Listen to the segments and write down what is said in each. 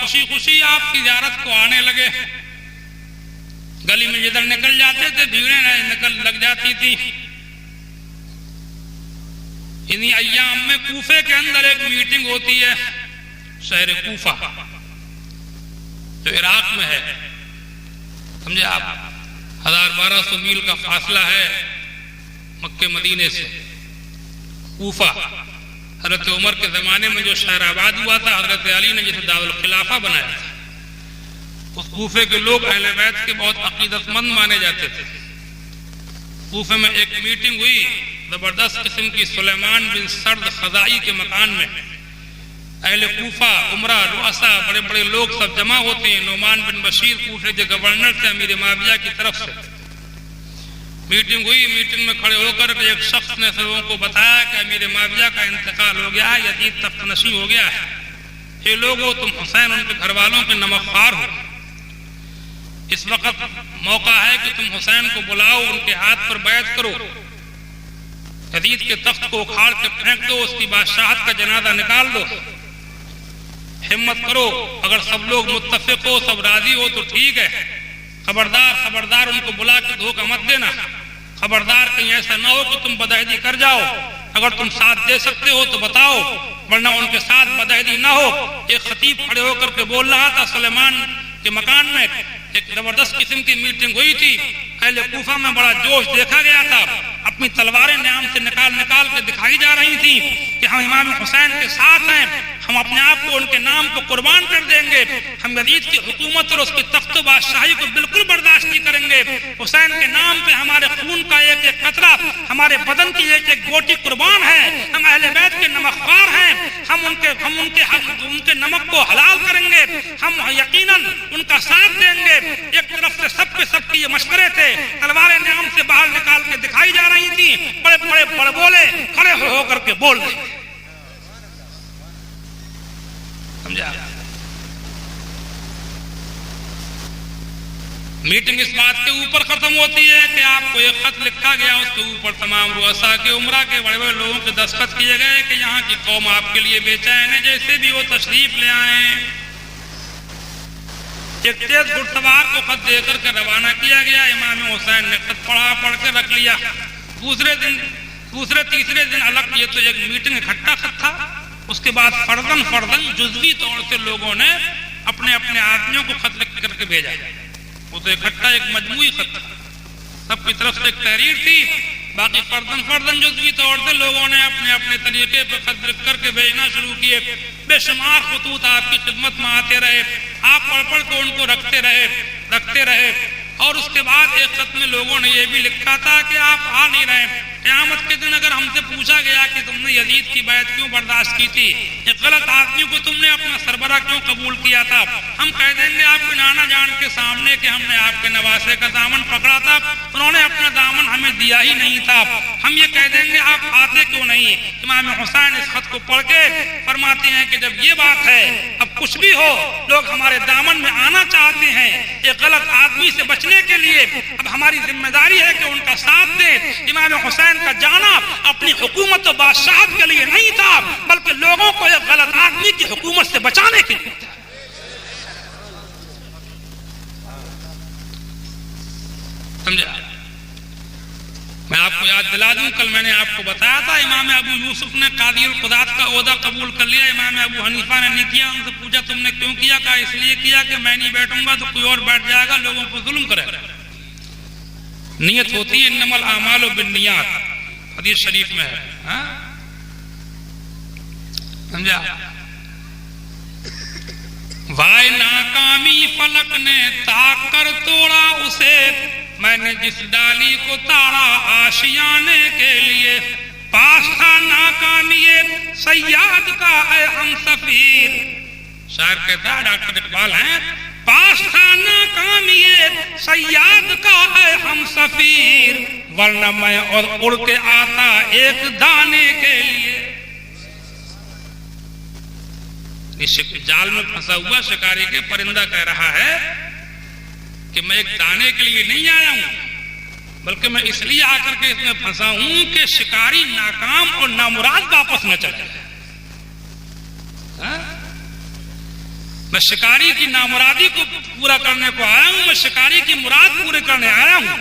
खुशी खुशी आपकी ज़ियारत को आने लगे। गली में जिधर निकल जाते थे भीड़ें निकल लग जाती थी। इन्हीं अय्याम में कूफे के अंदर एक मीटिंग होती है, शहर कूफा जो इराक में है, समझे आप, 1200 मील का फासला है मक्के मदीने से। कूफा हजरत उमर के जमाने में जो शहर आबाद हुआ था, हजरत अली ने जिसे दारुल खिलाफा बनाया था, उस कूफे के लोग अहले बैत के बहुत अकीदतमंद माने जाते थे। कूफे में एक मीटिंग हुई जबरदस्त किस्म की, सुलेमान बिन सर्द खजाई के मकान में। अहले कूफा, उमरा, रुअसा, बड़े बड़े लोग सब जमा होते हैं। नुमान बिन बशीर कूफे के गवर्नर थे अमीर माविया की तरफ से। मीटिंग हुई। मीटिंग में खड़े होकर एक शख्स ने सबों को बताया कि अमीर माविया का इंतकाल हो गया है, यजीद तख्तनशी हो गया है। ये लोगों, तुम हुसैन उनके घर वालों के नमकखार हो। इस वक्त मौका है कि तुम हुसैन को बुलाओ, उनके हाथ पर बैत करो, यजीद के तख्त को उखाड़ के फेंक दो, उसकी बादशाहत का जनाजा निकाल दो। हिम्मत करो, अगर सब लोग मुत्तफिक हो, सब राजी हो तो ठीक है। खबरदार खबरदार उनको बुला के धोखा मत देना। खबरदार कहीं ऐसा ना हो कि तुम बदअहदी कर जाओ। अगर तुम साथ दे सकते हो तो बताओ, वरना उनके साथ बदअहदी ना हो। एक खतीब खड़े होकर के बोल रहा था सुलेमान के मकान में। एक जबरदस्त किस्म की मीटिंग हुई थी। अहले कूफा में बड़ा जोश देखा गया था। अपनी तलवारें न्याम से निकाल निकाल के दिखाई जा रही थी कि हम इमाम हुसैन के साथ हैं, हम अपने आप को उनके नाम को कुर्बान कर देंगे, हम यजीद की हुकूमत और उसकी तख्त बादशाही को बिल्कुल बर्दाश्त नहीं करेंगे। हुसैन के नाम पे हमारे खून का एक एक कतरा, हमारे बदन की एक एक गोटी कुर्बान है। हम अहले बैत के नमकखार हैं, हम उनके नमक को हलाल करेंगे, हम यकीनन उनका साथ देंगे। एक तरफ से सबके ये मशवरे थे, तलवारें न्याम से बाहर निकाल के दिखाई जा रही थी। बड़े बड़े बड़बोले खड़े होकर के बोल रहे, समझा। मीटिंग इस बात के ऊपर खत्म होती है कि आपको एक खत लिखा गया, उसके ऊपर तमाम रुअसा के, उमरा के, बड़े बड़े लोगों के दस्तखत किए गए कि यहाँ की कौम आपके लिए बेचैन है, जैसे भी वो तशरीफ ले आए। एक तेज घुड़सवार को खत देकर के रवाना किया गया। इमाम हुसैन ने खत पढ़ा, पढ़ के रख लिया। दूसरे तीसरे दिन अलग, ये तो एक मीटिंग इकट्ठा खत था। उसके बाद फर्दन जुज़वी तौर से लोगों ने अपने अपने आदमियों को खत लिख करके भेजा। वो तो इकट्ठा एक मजमूई खत था, सबकी तरफ से एक तहरीर थी। बाकी फर्दन जुज़वी तौर से लोगों ने अपने अपने तरीके पर खत लिख करके भेजना शुरू किए। बेशुमार खतूत आपकी खिदमत में आते रहे, आप पढ़ पढ़ के उनको रखते रहे। और उसके बाद एक खत में लोगों ने यह भी लिखा था कि आप आ नहीं रहे। क़यामत के दिन अगर हमसे पूछा गया कि तुमने यजीद की बैत क्यों बर्दाश्त की थी, एक गलत आदमी को तुमने अपना सरबरा क्यों कबूल किया था, हम कह देंगे आपके नाना जान के सामने कि हमने आपके नवासे का दामन पकड़ा था, उन्होंने अपना दामन हमें दिया ही नहीं था। हम ये कह देंगे आप आते क्यों नहीं। इमाम हुसैन इस खत को पढ़ के फरमाते हैं कि जब ये बात है, अब कुछ भी हो, लोग हमारे दामन में आना चाहते हैं, एक गलत आदमी से बचने के लिए अब हमारी जिम्मेदारी है कि उनका साथ दें। इमाम हुसैन का जाना अपनी हुकूमत और बादशाहत के लिए नहीं था, बल्कि लोगों को एक गलत आदमी की हुकूमत से बचाने के लिए था। समझा। मैं आपको याद दिला दूं, कल मैंने आपको बताया था इमाम अबू यूसुफ ने कादी उल कुदात का ओहदा कबूल कर लिया। इमाम अबू हनीफा ने नहीं किया। उनसे पूछा तुमने क्यों किया? कहा इसलिए किया कि मैं नहीं बैठूंगा तो कोई और बैठ जाएगा, लोगों पर जुल्म करेगा। नियत होती है इन्नमल आमालु बिन्नियात, हदीस शरीफ में है। समझा। वाय नाकामी फलक ने ताकर तोड़ा उसे, मैंने जिस डाली को ताड़ा आशियाने के लिए, पास था नाकामी सयाद का है हम सफीर। शायर कहता है, डॉक्टर इकबाल हैं, पास था नाकामी सयाद का है हम सफीर, वरना मैं और उड़ के आता एक दाने के लिए। जाल में फंसा हुआ शिकारी के परिंदा कह रहा है कि मैं एक दाने के लिए नहीं आया हूं, बल्कि मैं इसलिए आकर के इसमें फंसा हूं कि शिकारी नाकाम और नामुराद वापस न चले। मैं शिकारी की नामुरादी को पूरा करने को आया हूं, मैं शिकारी की मुराद पूरे करने आया हूं।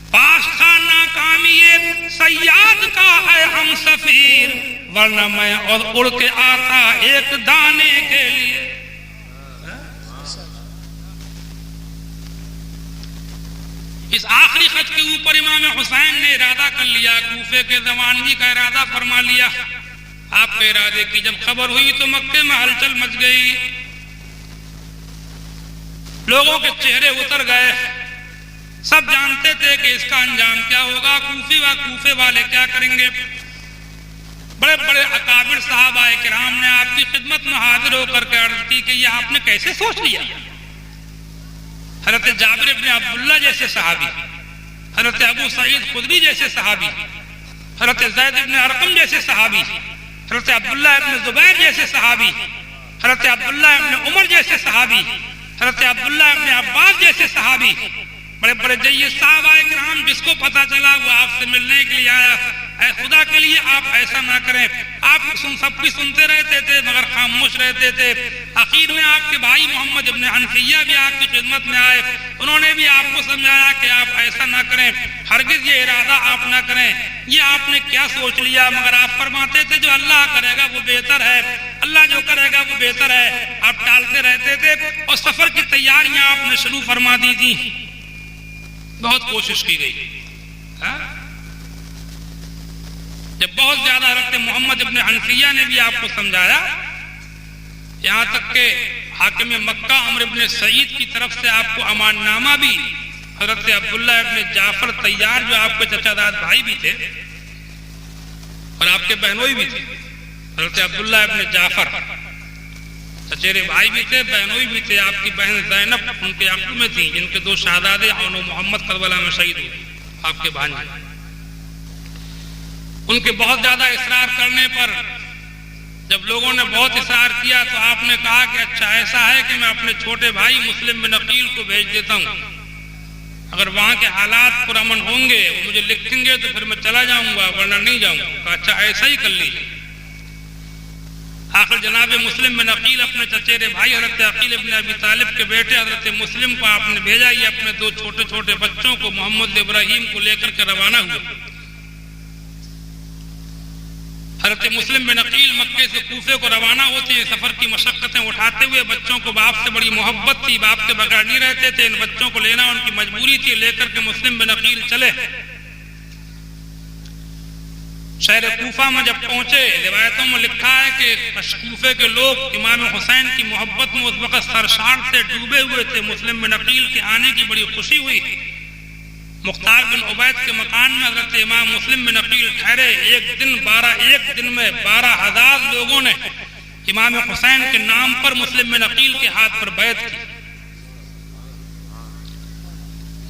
पास था नाकामी एक सयाद का है हम सफीर, वरना मैं और उड़ के आता एक दाने के लिए। इस आखिरी खत के ऊपर इमाम हुसैन ने इरादा कर लिया, कूफे के दीवानगी का इरादा फरमा लिया। आपके इरादे की जब खबर हुई तो मक्के में हलचल मच गई, लोगों के चेहरे उतर गए। सब जानते थे कि इसका अंजाम क्या होगा, कूफे वाले क्या करेंगे। बड़े बड़े अकाबिर सहाबाए किराम ने आपकी खिदमत में हाजिर होकर के अर्ज की कि यह आपने कैसे सोच लिया। हज़रत जाबिर इब्न अब्दुल्लाह जैसे सहाबी, हज़रत अबू सईद खुदरी जैसे सहाबी, हज़रत ज़ैद इब्न अरक़म जैसे सहाबी, हज़रत अब्दुल्लाह इब्न ज़ुबैर जैसे सहाबी, हज़रत अब्दुल्लाह इब्न उमर जैसे सहाबी, हज़रत अब्दुल्लाह इब्न अब्बास जैसे सहाबी, बड़े बड़े जय्यद सहाबाए किराम, जिसको पता चला वो आपसे मिलने के लिए आया। ऐ खुदा के लिए आप ऐसा ना करें। आप सबकी सुनते रहते थे मगर खामोश रहते थे। आखिर में आपके भाई मोहम्मद इब्न हनफिया भी आपकी खिदमत में आए, उन्होंने भी आपको समझाया कि आप ऐसा ना करें, हरगिज ये इरादा आप ना करें, ये आपने क्या सोच लिया। मगर आप फरमाते थे जो अल्लाह करेगा वो बेहतर है, अल्लाह जो करेगा वो बेहतर है। आप टालते रहते थे और सफर की तैयारियां आपने शुरू फरमा दी थी। बहुत कोशिश की गई, जब बहुत ज्यादा हज़रत मोहम्मद इब्न हनफिया ने भी आपको समझाया, यहाँ तक के हाकिम मक्का अमर इब्न सईद की तरफ से आपको अमाननामा भी हज़रत अब्दुल्लाह इब्न जाफर तैयार, जो आपके चचादाद भाई भी थे और आपके बहनोई भी थे। हज़रत अब्दुल्लाह इब्न जाफर चचेरे भाई भी थे, बहनोई भी थे। आपकी बहन ज़ैनब उनके अक़ल में थी, जिनके दो शहजादे और मोहम्मद करबला में शहीद हुए, आपके भांजे। उनके बहुत ज्यादा इसरार करने पर जब लोगों ने बहुत इसरार किया तो आपने कहा कि अच्छा ऐसा है कि मैं अपने छोटे भाई मुस्लिम बिन अकील को भेज देता हूं, अगर वहां के हालात पुरअमन होंगे वो मुझे लिखेंगे तो फिर मैं चला जाऊंगा, वरना नहीं जाऊंगा। अच्छा ऐसा ही कर लीजिए। आखिर जनाब मुस्लिम बिन अकील अपने चचेरे भाई हज़रत अकील इब्न अबी तालिब के बेटे हज़रत मुस्लिम को आपने भेजा। ये अपने दो छोटे छोटे बच्चों को मोहम्मद इब्राहिम को लेकर के रवाना हुए। हज़रत मुस्लिम बिन अकील मक्के से कूफे को रवाना होते हैं, सफर की मशक्क़तें उठाते हुए। बच्चों को बाप से बड़ी मोहब्बत थी, बाप के बगैर नहीं रहते थे। इन बच्चों को लेना उनकी मजबूरी थी। लेकर के मुस्लिम बिन अकील चले। शहर कूफा में जब पहुंचे, रिवायतों में लिखा है कि कूफे के लोग इमाम हुसैन की मोहब्बत में उस वक्त सरशार से डूबे हुए थे। मुस्लिम बिन अकील के आने की बड़ी खुशी हुई। मुख्तार बिन उबैद के मकान में हज़रत इमाम मुस्लिम बिन अकील ठहरे। एक दिन में 12,000 लोगों ने इमाम हुसैन के नाम पर मुस्लिम बिन अकील के हाथ पर बैत की।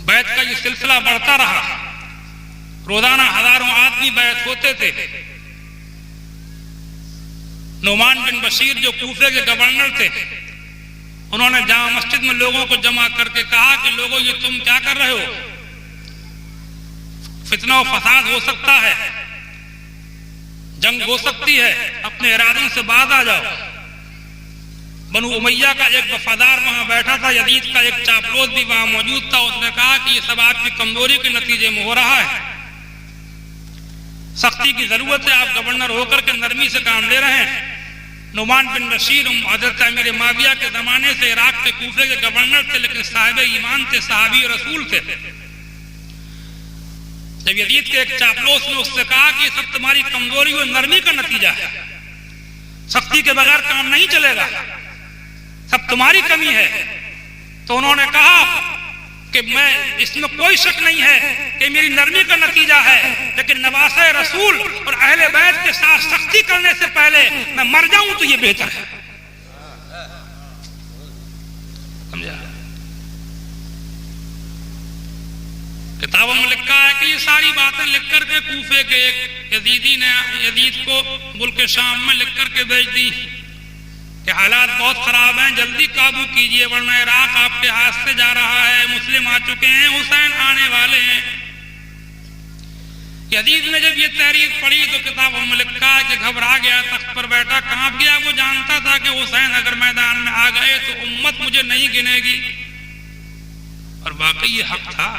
बैत का ये सिलसिला बढ़ता रहा। रोजाना हजारों आदमी बैत होते थे। नुमान बिन बशीर जो कूफे के गवर्नर थे, उन्होंने जामा मस्जिद में लोगों को जमा करके कहा कि लोगों ये तुम क्या कर रहे हो, फितना और फसाद हो सकता है, जंग हो सकती है, अपने इरादों से बाज आ जाओ। बनु उमैया का एक वफादार वहां बैठा था, यजीद का एक चापलूस भी वहां मौजूद था। उसने कहा कि ये सब आपकी कमजोरी के नतीजे में हो रहा है, सख्ती की जरूरत है, आप गवर्नर होकर के नरमी से काम ले रहे हैं। नुमान बिन बशीर हज़रत अमीर माविया के जमाने से इराक के कूफे के गवर्नर थे, लेकिन साहिब ईमान थे, सहाबी और रसूल थे। जब यजीद के एक चापलूस ने उससे कहा कि सब तुम्हारी कमजोरी और नरमी का नतीजा है, सख्ती के बगैर काम नहीं चलेगा, सब तुम्हारी कमी है, तो उन्होंने कहा कि मैं इसमें कोई शक नहीं है कि मेरी नरमी का नतीजा है, लेकिन नवासे रसूल और अहले बैत के साथ सख्ती करने से पहले मैं मर जाऊं तो ये बेहतर है। समझा? किताबों में लिखा है कि ये सारी बातें लिख करके कूफे के एक यजीदी ने यजीद को मुल्क शाम में लिख करके भेज दी कि हालात बहुत खराब हैं, जल्दी काबू कीजिए वरना इराक आपके हाथ से जा रहा है, मुस्लिम आ चुके हैं, हुसैन आने वाले हैं। यजीद ने जब ये तहरीर पढ़ी तो किताबों में लिखा कि घबरा गया, तख्त पर बैठा, कांप गया। वो जानता था कि हुसैन अगर मैदान में आ गए तो उम्मत मुझे नहीं गिनेगी। और वाकई ये हक था।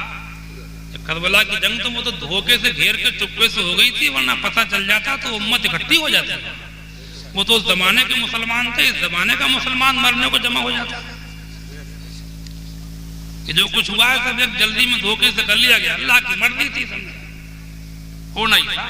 करबला की जंग तो वो तो धोखे से घेर के चुप्पे से हो गई थी, वरना पता चल जाता तो उम्मत इकट्ठी हो जाती। वो तो उस जमाने के मुसलमान थे, इस जमाने का मुसलमान मरने को जमा हो जाता। कि जो कुछ हुआ है सब एक जल्दी में धोखे से कर लिया गया। अल्लाह की मर्जी थी, समझे, होना ही था।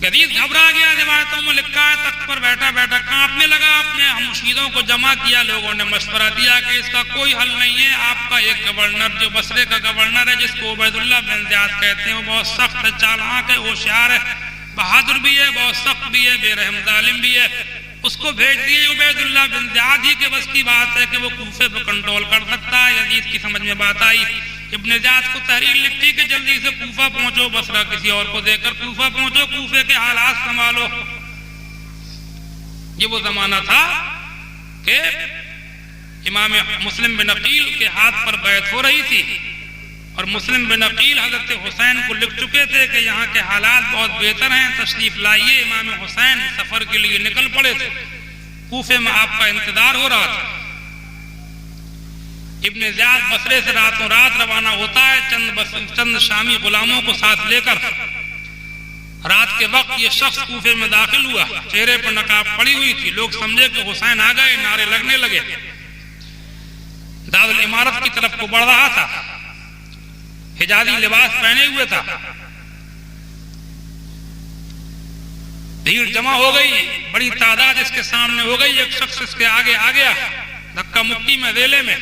यजीद घबरा गया। रिवायतों में लिखा है तख्त पर बैठा बैठा कांपने लगा। अपने हमशीदों को जमा किया। लोगों ने मशवरा दिया कि इसका कोई हल नहीं है। आपका एक गवर्नर जो बसरे का गवर्नर है, जिसको उबैदुल्लाह बिन ज़ियाद कहते हैं, वो बहुत सख्त है, चालाक है, होशियार है, बहादुर भी है, बहुत सख्त भी है, बेरहम जालिम भी है। उसको भेज दिए। उबैदुल्लाह बिन ज़ियाद ही के बस की बात है कि वो कूफे पर कंट्रोल कर सकता है। यजीद की समझ में बात आई। इब्न ज़ियाद को तहरीर लिखी कि जल्दी से कूफा पहुंचो, बसरा किसी और को देकर कूफा पहुंचो, कूफे के हालात संभालो। ये वो जमाना था कि इमाम मुस्लिम बिन अकील के हाथ पर बैत हो रही थी और मुस्लिम बिन अकील हजरत हुसैन को लिख चुके थे कि यहाँ के हालात बहुत बेहतर हैं, तशरीफ लाइए। इमाम हुसैन सफर के लिए निकल पड़े थे। कूफे में आपका इंतजार हो रहा था। इब्न ज़ियाद बसरे से रातों रात रवाना होता है चंद शामी गुलामों को साथ लेकर। रात के वक्त ये शख्स कूफे में दाखिल हुआ। चेहरे पर नकाब पड़ी हुई थी। लोग समझे कि हुसैन आ गए, नारे लगने लगे। दारुल इमारत की तरफ को बढ़ रहा था। हिजाजी लिबास पहने हुए था। भीड़ जमा हो गई, बड़ी तादाद इसके सामने हो गई। एक शख्स इसके आगे आ गया, धक्का मुक्की में, वेले में।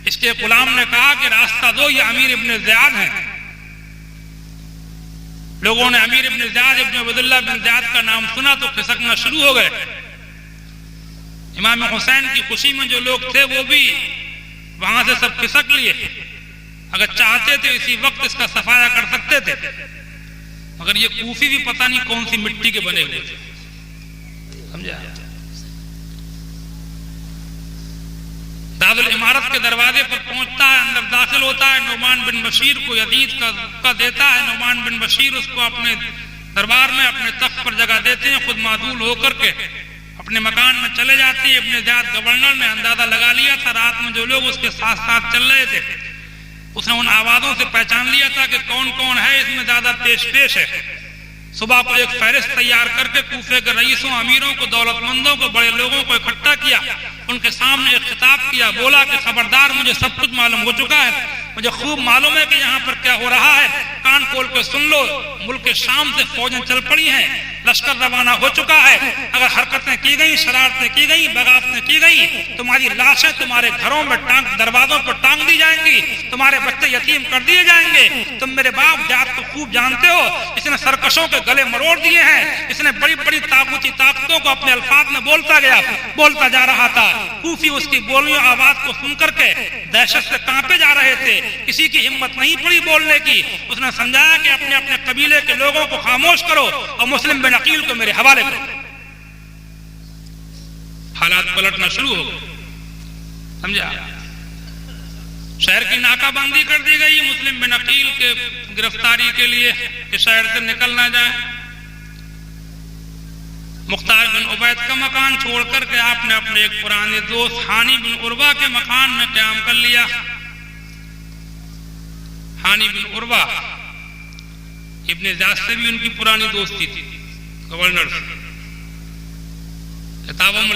इसके गुलाम ने कहा कि रास्ता दो, ये अमीर इब्न ज़ियाद हैं। लोगों ने अमीर इब्न ज़ियाद इब्न उबैदुल्लाह बिन ज़ियाद का नाम सुना तो खिसकना शुरू हो गए। इमाम हुसैन की खुशी में जो लोग थे वो भी वहां से सब खिसक लिए। अगर चाहते थे इसी वक्त इसका सफाया कर सकते थे, मगर ये कूफी भी पता नहीं कौन सी मिट्टी के बने हुए थे, समझा। दारुल इमारत के दरवाजे पर पहुंचता है, अंदर दाखिल होता है। नुमान बिन बशीर को यजीद का देता है। नुमान बिन बशीर उसको अपने दरबार में, अपने तख्त पर जगह देते हैं। खुद मादूल होकर के अपने मकान में चले जाते हैं। इब्न ज़ियाद गवर्नर ने अंदाजा लगा लिया था, रात में जो लोग उसके साथ साथ चल रहे थे, उसने उन आवाजों से पहचान लिया था कि कौन कौन है इसमें ज्यादा पेश है। सुबह को एक फहरिस्त तैयार करके कूफे के रईसों, अमीरों को, दौलतमंदों को, बड़े लोगों को इकट्ठा किया। उनके सामने एक खिताब किया। बोला कि खबरदार, मुझे सब कुछ मालूम हो चुका है, मुझे खूब मालूम है कि यहाँ पर क्या हो रहा है। कान खोल के सुन लो। मुल्क के शाम से फौजें चल पड़ी हैं, लश्कर रवाना हो चुका है। अगर हरकतें की गई, शरारतें की गई, बगावतें की गई, तुम्हारी लाशें तुम्हारे घरों में दरवाजों पर टांग दी जाएंगी, तुम्हारे बच्चे यतीम कर दिए जाएंगे। तुम मेरे बाप जात को खूब जानते हो। इसने सरकशों के गले मरोड़ दिए हैं। इसने बड़ी बड़ी ताकूती ताकतों को अपने अल्फाज में बोलता जा रहा था। कूफी उसकी बोलियों, आवाज को सुनकर के दहशत से कांपे जा रहे थे। किसी की हिम्मत नहीं पड़ी बोलने की। उसने समझाया कि अपने अपने कबीले के लोगों को खामोश करो और मुस्लिम बिन अकील को मेरे हवाले करो। हालात पलटना शुरू हो गए, समझा। शहर की नाकाबंदी कर दी गई मुस्लिम बिन अकील के गिरफ्तारी के लिए कि शहर से निकल ना जाए। मुख्तार बिन उबैद का मकान छोड़ करके आपने अपने एक पुराने दोस्त हानी बिन उर्वा के मकान में क़याम कर लिया। हानी बिन उर्वा इब्न ज़ियाद से भी उनकी पुरानी दोस्ती थी, गवर्नर से। किताबों में